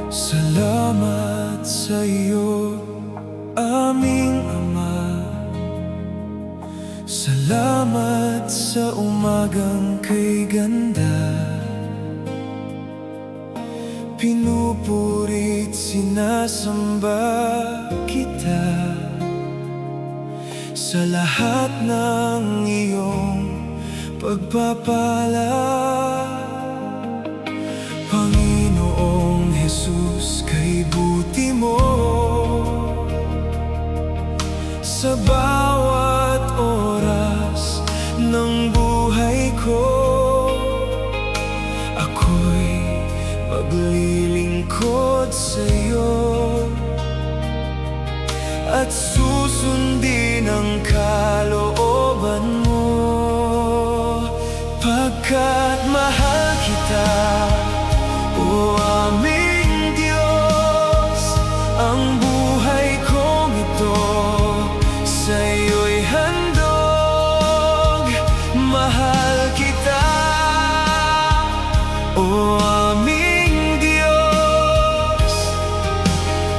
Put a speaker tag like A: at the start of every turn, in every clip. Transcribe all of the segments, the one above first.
A: Salamat sa iyo, aming Ama. Salamat sa umagang kay ganda. Pinupurit, sinasamba kita sa lahat ng iyong pagpapala. Panginoong Jesus, kay buti mo sa bawat oras ng buhay ko. Ako'y maglilingkod sa iyo at susundin ang kalooban mo, pagkat mahal kita, o aming Diyos. Ang buhay kong ito sa'yo'y handog. Mahal kita, o aming Diyos.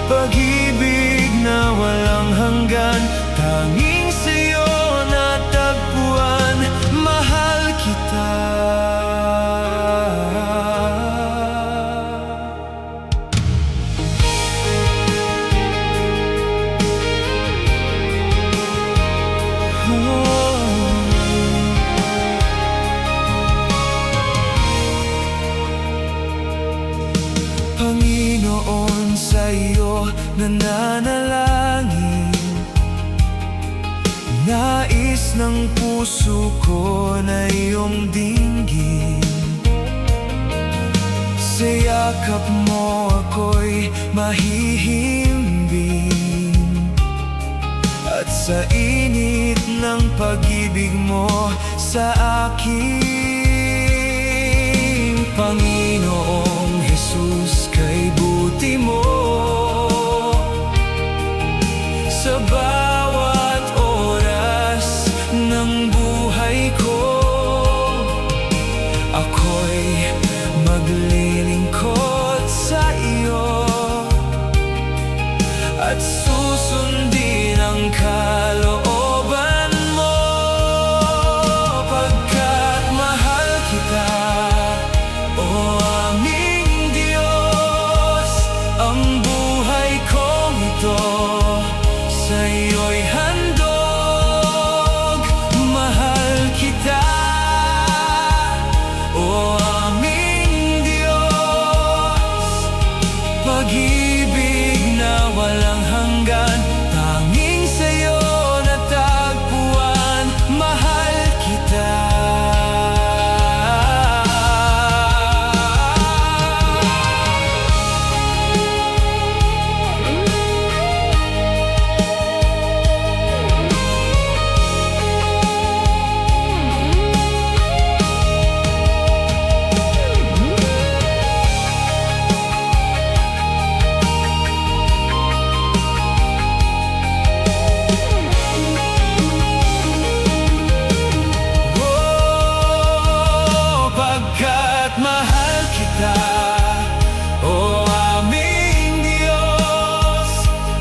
A: Pag-ibig na walang hanggan, tanging sa'yo natagpuan. Mahal kita. Panginoon, sa iyo nananalangin. Nais ng puso ko na iyong dinggin. Sa yakap mo ako'y mahihimbing, at sa init ng pag-ibig mo sa akin. Panginoong Jesus, kay buti mo sa bawat oras ng buhay ko. Ako'y maglilingkod sa iyo at susundin ang kalooban mo, pagkat mahal kita, o aming Diyos. Ang buhay kong ito sa'yo'y handog. Mahal kita, o aming Diyos. Pag-ibig na walang hanggan, tanging sa'yo natagpuan. Mahal kita. Pagkat mahal kita, o aming Diyos.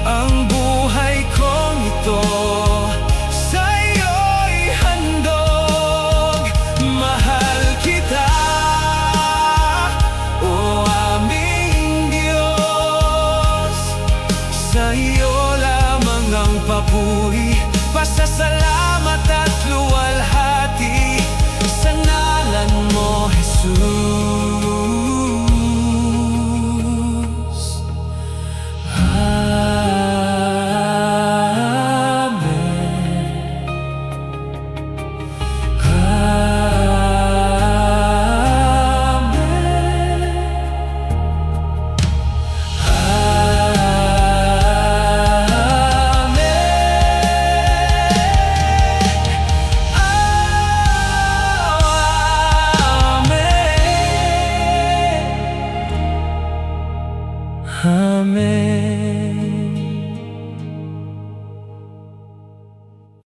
A: Ang buhay kong ito sa'yo'y handog. Mahal kita, o aming Diyos. Sa'yo lamang ang papuri, pasasalamat at luwalhati sa ngalan mo, Jesus. Amen.